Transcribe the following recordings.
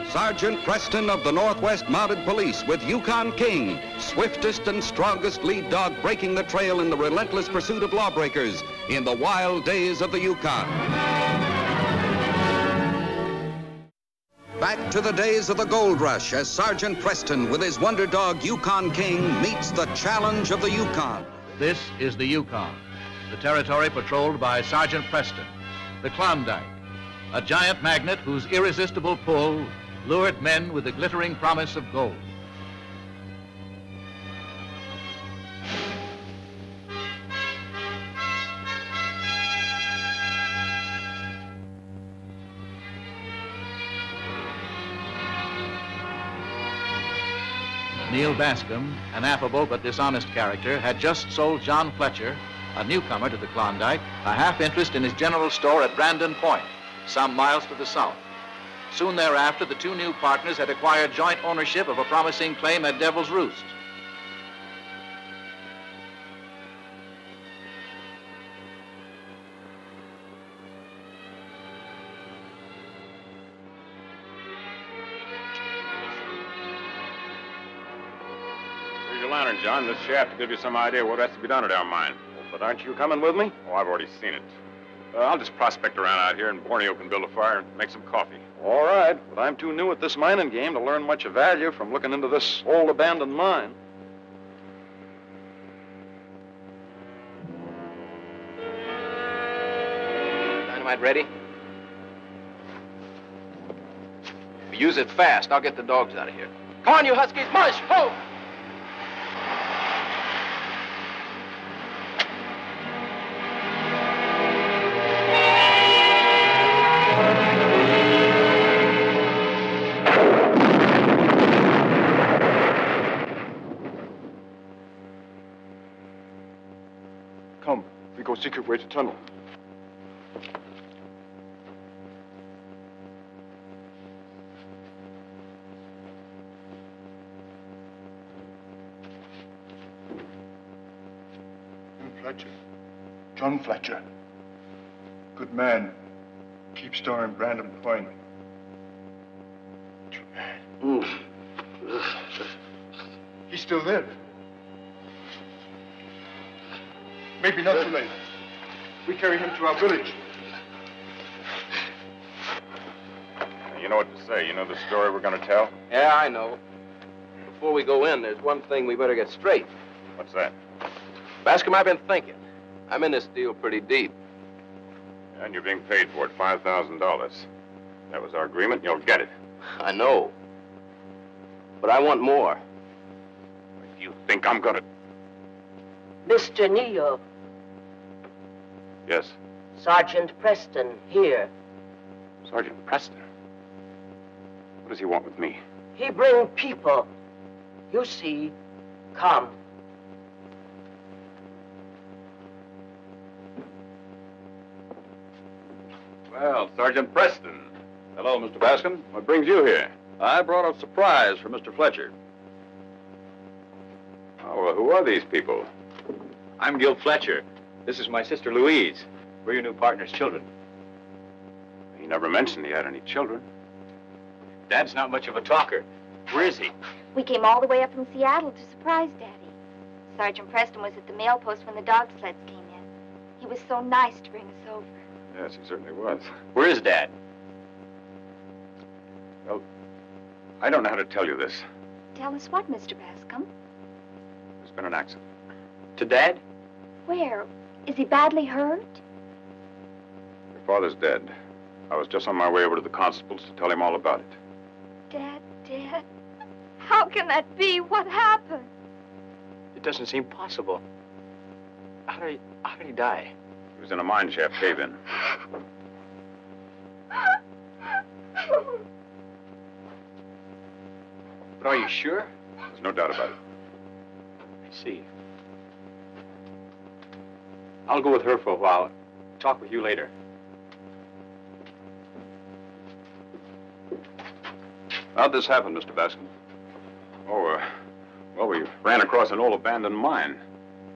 Sgt Preston of the Northwest Mounted Police with Yukon King, swiftest and strongest lead dog breaking the trail in the relentless pursuit of lawbreakers in the wild days of the Yukon. Back to the days of the gold rush as Sgt Preston with his wonder dog Yukon King meets the challenge of the Yukon. This is the Yukon, the territory patrolled by Sgt Preston, the Klondike, a giant magnet whose irresistible pull lured men with the glittering promise of gold. Neil Bascom, an affable but dishonest character, had just sold John Fletcher, a newcomer to the Klondike, a half interest in his general store at Brandon Point, some miles to the south. Soon thereafter, the two new partners had acquired joint ownership of a promising claim at Devil's Roost. Here's your lantern, John. This shaft will give you some idea what has to be done at our mine. But aren't you coming with me? Oh, I've already seen it. I'll just prospect around out here, and Borneo can build a fire and make some coffee. All right, but I'm too new at this mining game to learn much of value from looking into this old abandoned mine. Dynamite ready? Use it fast. I'll get the dogs out of here. Come on, you huskies, march! Ho! Come, we go secret way to tunnel. Fletcher. John Fletcher. Good man. Keep store in Brandon Point. He's still there. Maybe not too late. We carry him to our village. You know what to say. You know the story we're going to tell? Yeah, I know. Before we go in, there's one thing we better get straight. What's that? Bascom, I've been thinking. I'm in this deal pretty deep. And you're being paid for it, $5,000. That was our agreement, and you'll get it. I know. But I want more. If you think I'm going to... Mr. Neo, Yes, Sgt Preston here. Sgt Preston. What does he want with me? He bring people. You see, come. Well, Sgt Preston. Hello, Mr. Bascom. What brings you here? I brought a surprise for Mr. Fletcher. Oh, well, who are these people? I'm Gil Fletcher. This is my sister Louise. We're your new partner's children. He never mentioned he had any children. Dad's not much of a talker. Where is he? We came all the way up from Seattle to surprise Daddy. Sgt Preston was at the mail post when the dog sleds came in. He was so nice to bring us over. Yes, he certainly was. Where is Dad? Well, I don't know how to tell you this. Tell us what, Mr. Bascom? There's been an accident. To Dad? Where? Is he badly hurt? Your father's dead. I was just on my way over to the constable's to tell him all about it. Dad dead? How can that be? What happened? It doesn't seem possible. How did he die? He was in a mine shaft cave-in. But are you sure? There's no doubt about it. I see. I'll go with her for a while. Talk with you later. How'd this happen, Mr. Bascom? Oh, well, we ran across an old abandoned mine.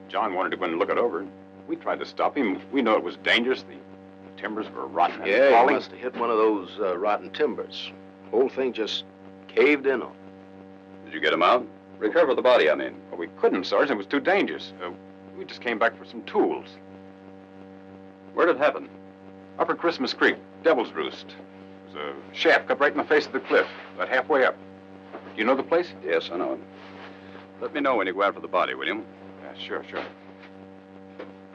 John wanted to go in and look it over. We tried to stop him. We know it was dangerous. The timbers were rotten and Yeah, falling. he must have hit one of those rotten timbers. The whole thing just caved in on. Did you get him out? Recover the body, I mean. Well, we couldn't, Sergeant. It was too dangerous. We just came back for some tools. Where did it happen? Upper Christmas Creek, Devil's Roost. There's a shaft cut right in the face of the cliff, about halfway up. Do you know the place? Yes, I know it. Let me know when you go out for the body, will you? Yeah, sure. Come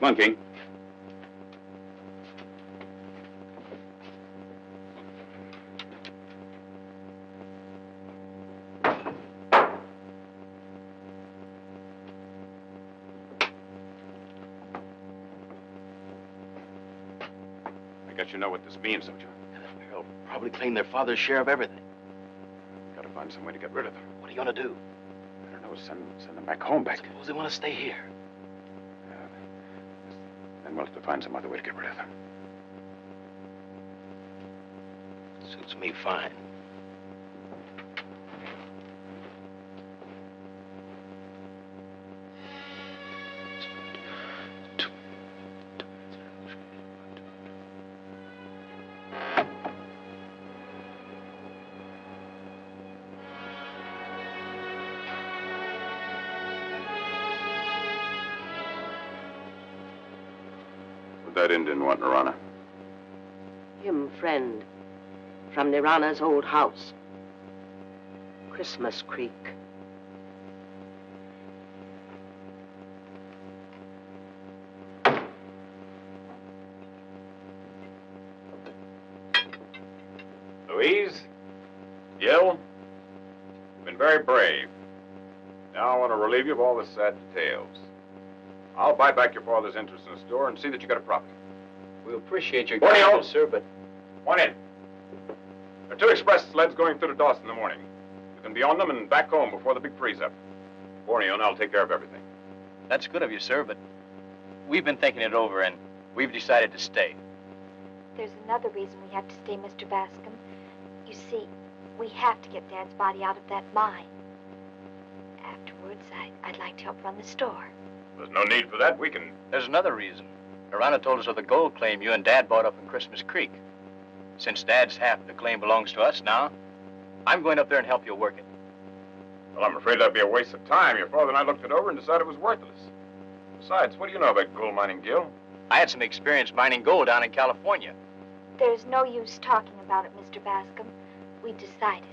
on, King. I guess you know what this means, don't you? They'll probably claim their father's share of everything. Gotta find some way to get rid of them. What are you gonna do? I don't know. Send them back home, Suppose they want to stay here. Then we'll have to find some other way to get rid of them. Suits me fine. That Indian want, Nirana? Him, friend, from Nirana's old house. Christmas Creek. Louise? Gil? You've been very brave. Now I want to relieve you of all the sad details. I'll buy back your father's interest in the store and see that you get a profit. We appreciate your Borneo! kindness, sir, but... One in. There are 2 express sleds going through to Dawson in the morning. You can be on them and back home before the big freeze-up. Borneo and I'll take care of everything. That's good of you, sir, but we've been thinking it over, and we've decided to stay. There's another reason we have to stay, Mr. Bascom. You see, we have to get Dad's body out of that mine. Afterwards, I'd like to help run the store. There's no need for that. We can... There's another reason. Nirana told us of the gold claim you and Dad bought up in Christmas Creek. Since Dad's half of the claim belongs to us now, I'm going up there and help you work it. Well, I'm afraid that'd be a waste of time. Your father and I looked it over and decided it was worthless. Besides, what do you know about gold mining, Gil? I had some experience mining gold down in California. There's no use talking about it, Mr. Bascom. We decided.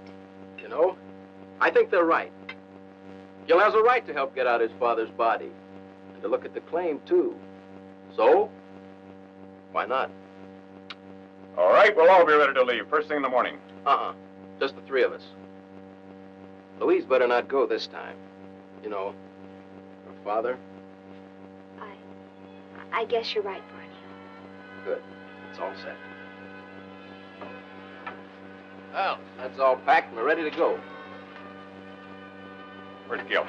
You know, I think they're right. Gil has a right to help get out his father's body. And to look at the claim, too. So, why not? All right, we'll all be ready to leave first thing in the morning. Just the 3 of us. Louise better not go this time. You know, her father. I guess you're right, Barney. Good. It's all set. Well, that's all packed and we're ready to go. Where's Gil?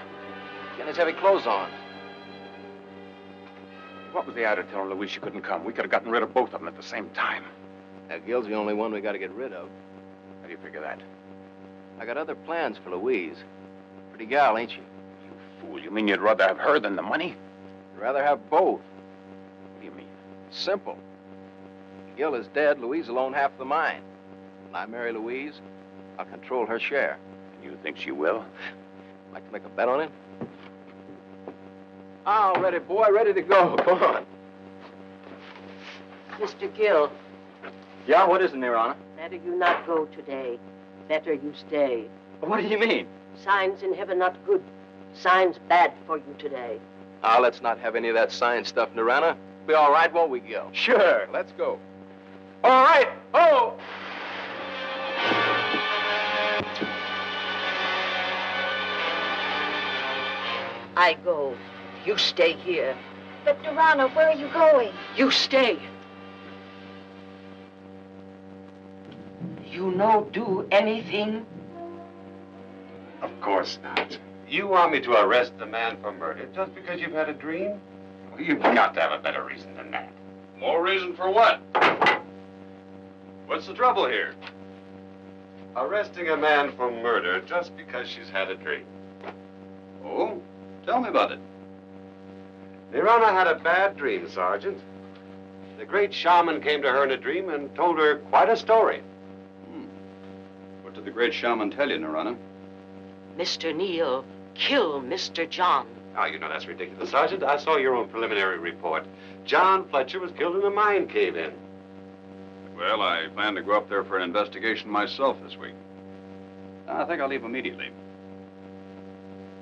Getting his heavy clothes on. What was the idea of telling Louise she couldn't come? We could have gotten rid of both of them at the same time. Now, Gil's the only one we got to get rid of. How do you figure that? I got other plans for Louise. Pretty gal, ain't she? You fool. You mean you'd rather have her than the money? I'd rather have both. What do you mean? Simple. Gil is dead, Louise will own half the mine. When I marry Louise, I'll control her share. And you think she will? Like to make a bet on it? Oh, ready, boy, ready to go. Come on. Mr. Gill, Yeah, what is it, Nirana? better you not go today. Better you stay. What do you mean? Signs in heaven not good. Signs bad for you today. Ah, let's not have any of that science stuff, Nirana. Be all right, won't we, Gil? Sure. Let's go. All right. Oh! I go. You stay here. But, Nirana, where are you going? You stay. You no do anything? Of course not. You want me to arrest the man for murder just because you've had a dream? Well, you've got to have a better reason than that. More reason for what? What's the trouble here? Arresting a man for murder just because she's had a dream. Oh? Tell me about it. Nirana had a bad dream, Sergeant. The great shaman came to her in a dream and told her quite a story. What did great shaman tell you, Nirana? Mr. Neal killed Mr. John. Oh, you know that's ridiculous, Sergeant. I saw your own preliminary report. John Fletcher was killed in a mine cave-in. Well, I plan to go up there for an investigation myself this week. I think I'll leave immediately.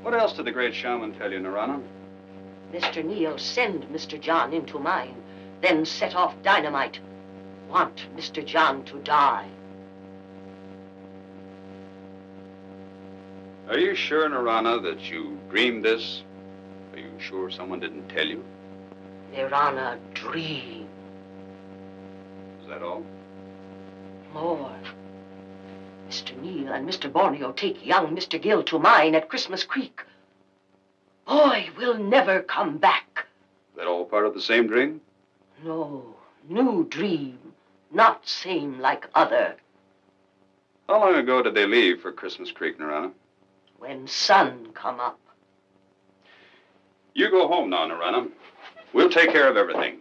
What else did the great shaman tell you, Nirana? Mr. Neal sent Mr. John into mine, then set off dynamite. Want Mr. John to die. Are you sure, Nirana, that you dreamed this? Are you sure someone didn't tell you? Nirana dream. Is that all? More. Mr. Neal and Mr. Borneo take young Mr. Gill to mine at Christmas Creek. Boy will never come back. Is that all part of the same dream? No, new dream. Not same like other. How long ago did they leave for Christmas Creek, Nirana? When sun come up. You go home now, Nirana. We'll take care of everything.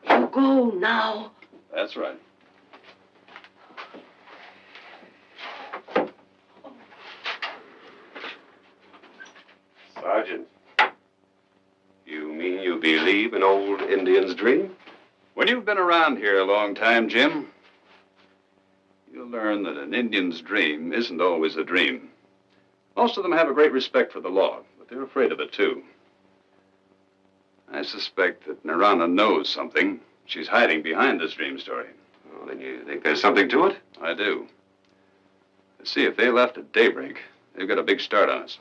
You go now. That's right. Sergeant, you mean you believe an old Indian's dream? When you've been around here a long time, Jim, you'll learn that an Indian's dream isn't always a dream. Most of them have a great respect for the law, but they're afraid of it, too. I suspect that Nirana knows something she's hiding behind this dream story. Oh, then you think there's something to it? I do. See, if they left at daybreak, they've got a big start on us.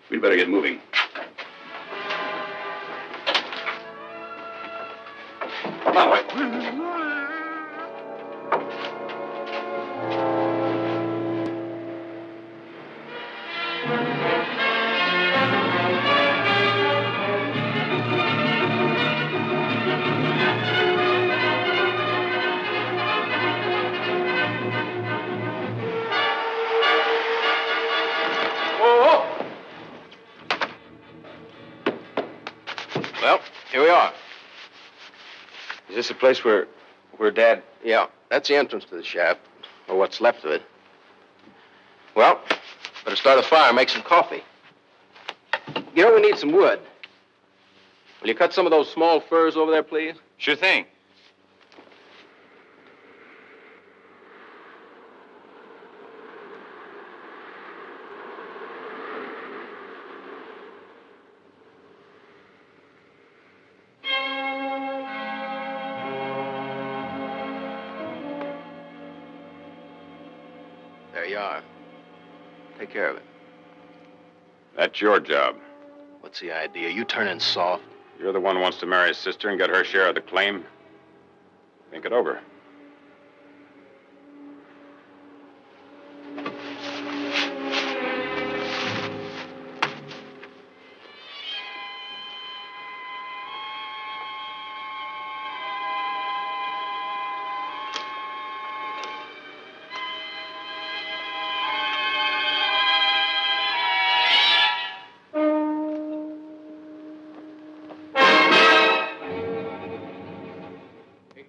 We'd better get moving. Come on, wait. Well, here we are. Is this the place where Dad... Yeah, that's the entrance to the shaft, or what's left of it. Well, better start a fire, make some coffee. You know, we need some wood. Will you cut some of those small firs over there, please? Sure thing. There you are. Take care of it. That's your job. What's the idea? You turning soft? You're the one who wants to marry his sister and get her share of the claim. Think it over.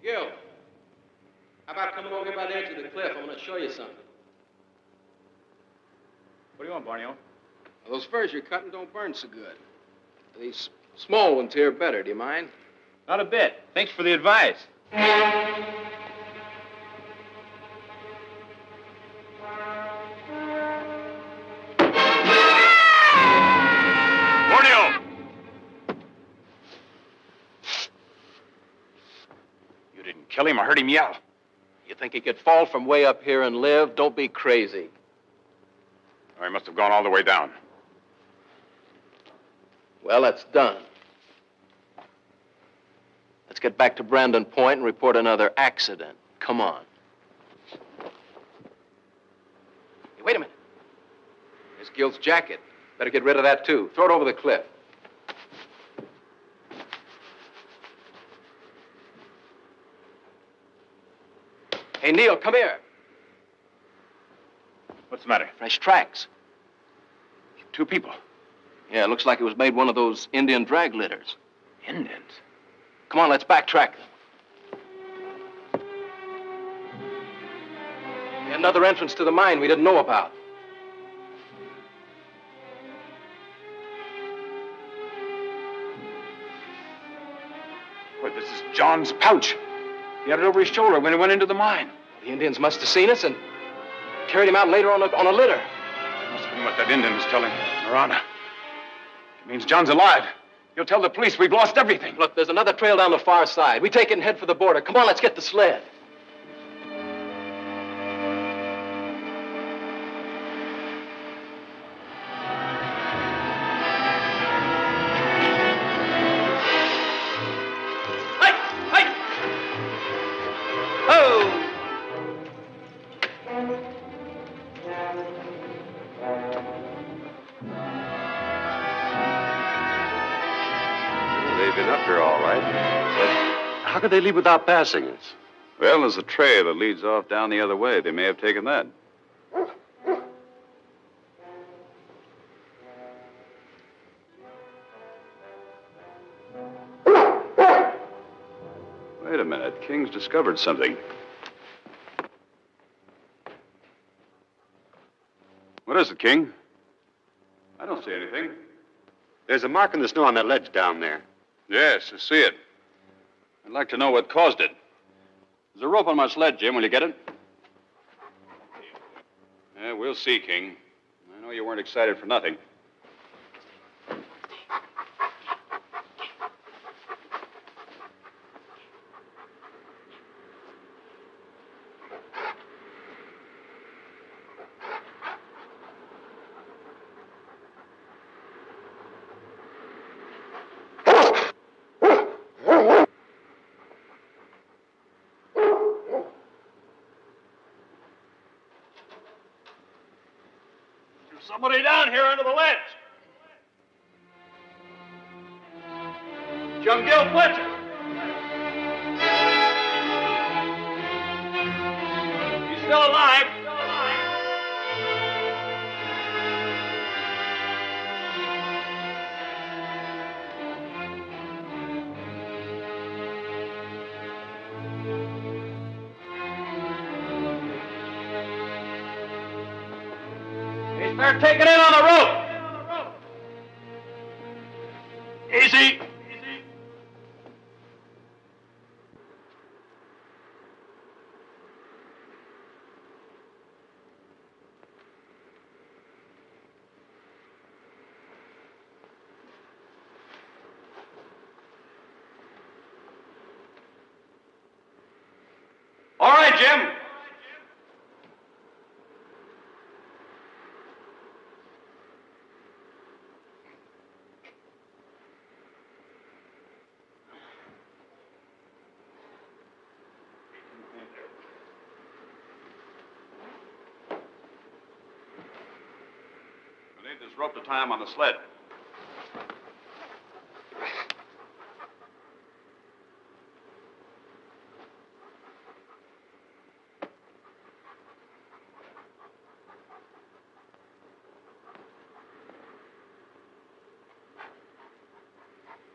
Gil, how about coming over here by the edge of the cliff? I'm going to show you something. What do you want, Borneo? Well, those firs you're cutting don't burn so good. These small ones here are better. Do you mind? Not a bit. Thanks for the advice. Borneo! You didn't kill him. I heard him yell. You think he could fall from way up here and live? Don't be crazy. Oh, he must have gone all the way down. Well, that's done. Let's get back to Brandon Point and report another accident. Come on. Hey, wait a minute. There's Gil's jacket. Better get rid of that, too. Throw it over the cliff. Hey, Neil, come here. What's the matter? Fresh tracks. 2 people. Yeah, it looks like it was made one of those Indian drag litters. Indians? Come on, let's backtrack them. Another entrance to the mine we didn't know about. Wait, this is John's pouch. He had it over his shoulder when he went into the mine. The Indians must have seen us and carried him out later on a litter. That must have been what that Indian was telling Nirana. It means John's alive. He'll tell the police we've lost everything. Look, there's another trail down the far side. We take it and head for the border. Come on, let's get the sled. They've been up here all right. But how could they leave without passing us? Well, there's a trail that leads off down the other way. They may have taken that. Wait a minute. King's discovered something. What is it, King? I don't see anything. There's a mark in the snow on that ledge down there. Yes, I see it. I'd like to know what caused it. There's a rope on my sled, Jim. Will you get it? Yeah, we'll see, King. I know you weren't excited for nothing. Somebody down here under the ledge. Young Gil Fletcher. He's still alive. They're taking in on the rope. Easy. All right, Jim. This rope to tie him on the sled.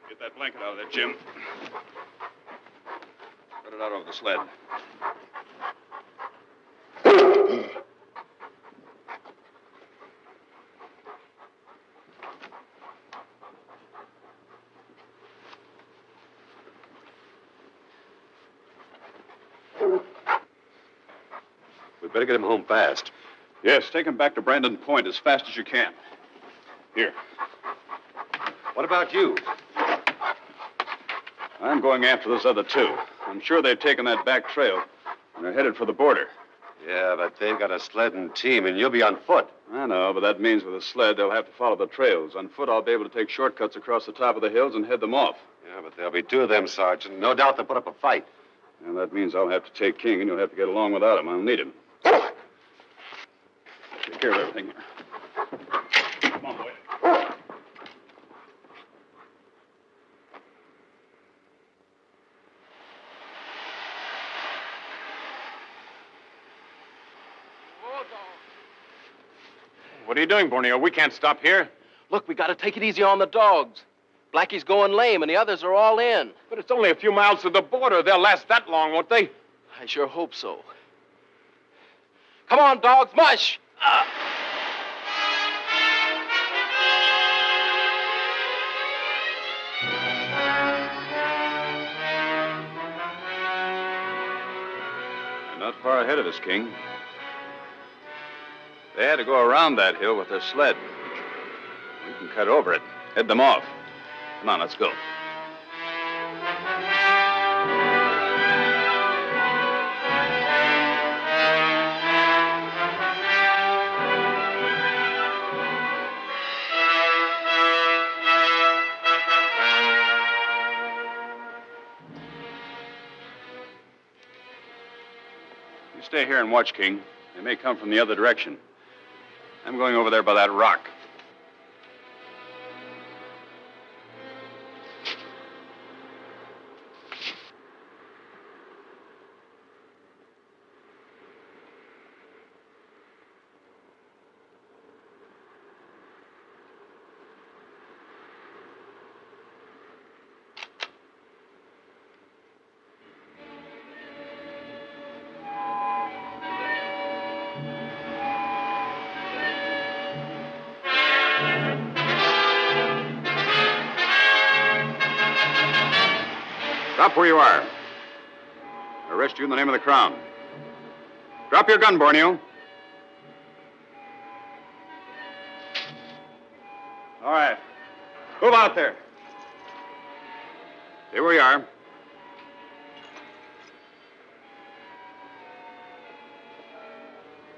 Get that blanket out of there, Jim. Put it out over the sled. We'd better get him home fast. Yes, take him back to Brandon Point as fast as you can. Here. What about you? I'm going after those other two. I'm sure they've taken that back trail, and they're headed for the border. Yeah, but they've got a sled and team, and you'll be on foot. I know, but that means with a sled, they'll have to follow the trails. On foot, I'll be able to take shortcuts across the top of the hills and head them off. Yeah, but there'll be two of them, Sergeant. No doubt they'll put up a fight. And that means I'll have to take King, and you'll have to get along without him. I'll need him. Take care of everything here. Come on, boy. What are you doing, Borneo? We can't stop here. Look, we got to take it easy on the dogs. Blackie's going lame, and the others are all in. But it's only a few miles to the border. They'll last that long, won't they? I sure hope so. Come on, dogs, mush! They're not far ahead of us, King. They had to go around that hill with their sled. We can cut over it, head them off. Come on, let's go. You stay here and watch, King. They may come from the other direction. I'm going over there by that rock. Stop where you are. Arrest you in the name of the Crown. Drop your gun, Borneo. All right. Move out there. Stay where you are.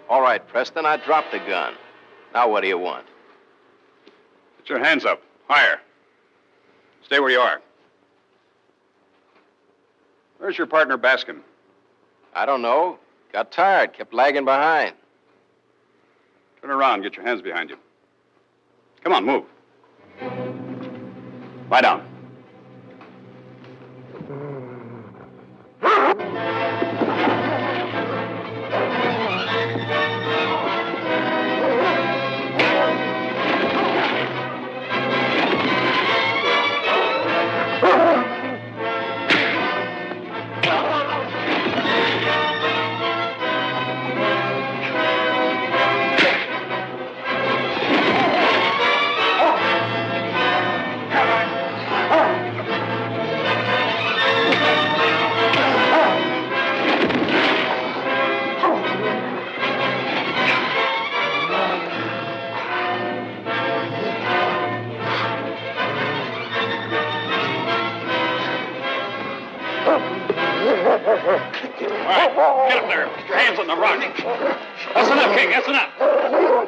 All right, Preston, I dropped the gun. Now what do you want? Put your hands up. Higher. Stay where you are. Where's your partner, Bascom? I don't know. Got tired, kept lagging behind. Turn around, get your hands behind you. Come on, move. Lie down. Get up there. Get your hands on the rock. That's enough, King. That's enough.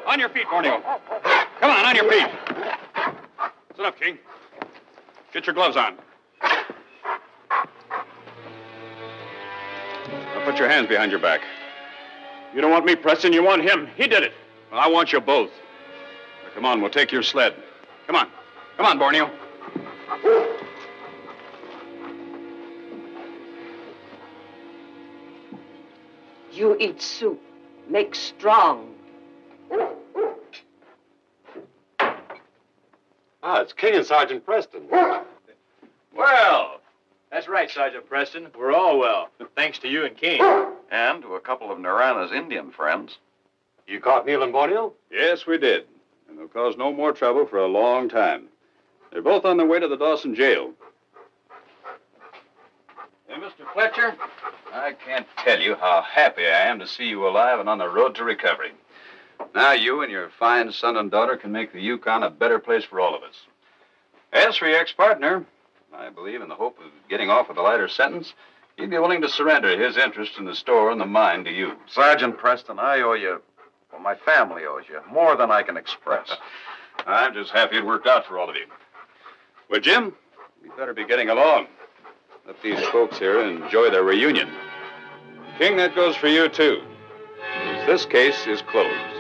On your feet, Borneo. Come on your feet. That's enough, King. Get your gloves on. Now put your hands behind your back. You don't want me, Preston. You want him. He did it. Well, I want you both. Now, come on, we'll take your sled. Come on. Come on, Borneo. You eat soup. Make strong. It's King and Sgt Preston. Well, that's right, Sgt Preston. We're all well, thanks to you and King. And to a couple of Nirana's Indian friends. You caught Neil and Borneo? Yes, we did. And they'll cause no more trouble for a long time. They're both on their way to the Dawson jail. Hey, Mr. Fletcher, I can't tell you how happy I am to see you alive and on the road to recovery. Now you and your fine son and daughter can make the Yukon a better place for all of us. As for your ex-partner, I believe in the hope of getting off with a lighter sentence, he'd be willing to surrender his interest in the store and the mine to you. Sgt Preston, I owe you, well, my family owes you, more than I can express. I'm just happy it worked out for all of you. Well, Jim, we better be getting along. Let these folks here enjoy their reunion. King, that goes for you, too. This case is closed.